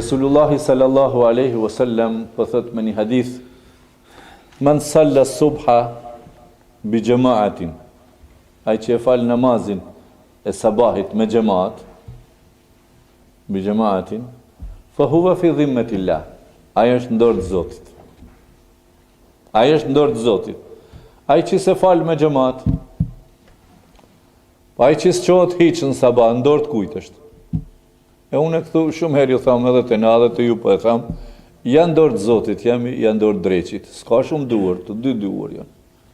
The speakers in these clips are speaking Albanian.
Resulullahi sallallahu alaihi wasallam po thot me një hadith: Man salla subha bi jama'atin, ai që e fal namazin e sabahit me xhamat, bi jama'atin, fa huwa fi dhimmatillah, ai është në dorë të Zotit. Ai është në dorë të Zotit. Ai që se fal me xhamat, ai që s'qohet hiç në sabah, në dorë të kujt është? E unë e këthu shumë herë ju thamë edhe të na dhe të ju po e thamë, janë dorë të Zotit, janë dorë dreqit, s'ka shumë duar, të dy duar janë.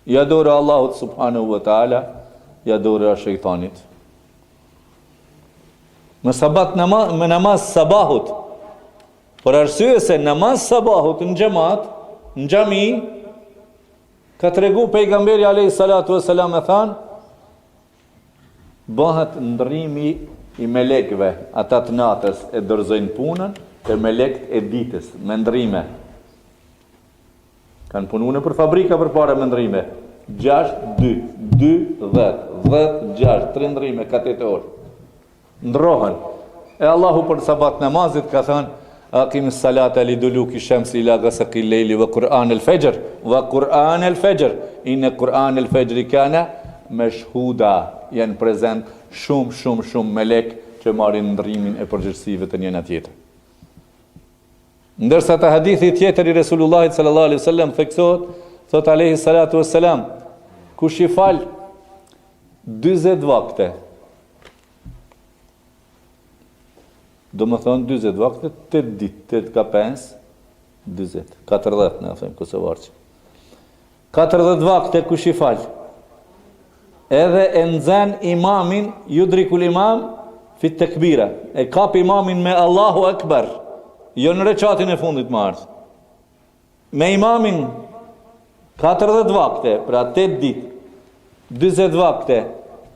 Ja dorë Allahut subhanahu wa ta'ala, ja dorë a shejtanit. Me namaz sabahut, për arsye se namaz sabahut në xhamat, në xhami, ka tregu pejgamberi alayhi salatu wassalam e thanë, bëhet ndrimi i melekëve, ata të natës e dorëzojnë punën, e melekët e ditës, me ndrime. Kanë punuar për fabrika për para me ndrime. 6, 2, 2, 10, 10, 6, 3 ndrime, katetor. Ndrohen. E Allahu për sabat namazit ka thënë, aqimis salata liduluki shamsi ila ghasaqi al-layli wa Qur'an al-fajr, wa Qur'an al-fajr, inna Qur'an al-fajr kana mashhuda, janë prezent shumë melek që marrin ndrimin e përgjegjësive të njëna tjetër. Ndërsa te hadithi tjetër i Resulullahit sallallahu alaihi wasallam theksohet, thot alayhi salatu wassalam, kush i fal 40 vakte, do më thonë 40 vakte, 8 ditë, 8 ka 5, 40, 40 në them kosovarçi. 40 vakte kush i fal, edhe e nxen imamin, yudrikul imam fi tekbira, e kap imamin me Allahu Akbar, jo në reqatin e fundit më ardh. Me imamin 40 vakte, pra 8 dit, 20 vakte,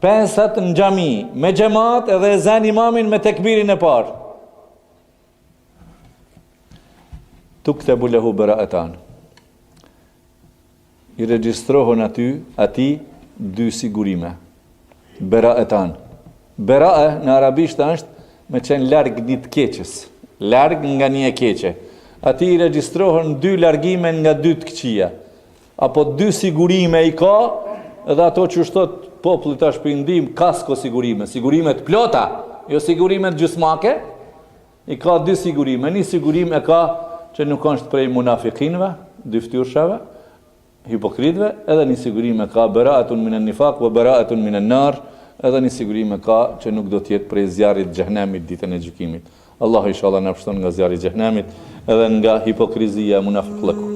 5 në xhami, me xhamat, edhe e zën imamin me tekbirin e parë. Tuktabu lahu bara'atan. I regjistrohen ati 2 sigurime. Bera'etan. Bera'e në arabisht është me qenë larg një të keqës. Larg nga një e keqe. Ati i regjistrohen 2 largime nga 2 të këqia. Apo 2 sigurime i ka, edhe ato që shtot popullit tash për ndim, kasko sigurime. Sigurimet plota, jo sigurimet gjysmake. I ka 2 sigurime. Një sigurim e ka që nuk është prej munafikinve, dyftyrshave, hipokritëve, edhe një sigurim e ka beraatun minan nifaq wa beraatun minan nar, edhe një sigurim e ka që nuk do të jetë prej zjarrit xhenemit ditën e gjykimit. Allahu inshallah na pështon nga zjarri i xhenemit edhe nga hipokrizia e munafiqëve.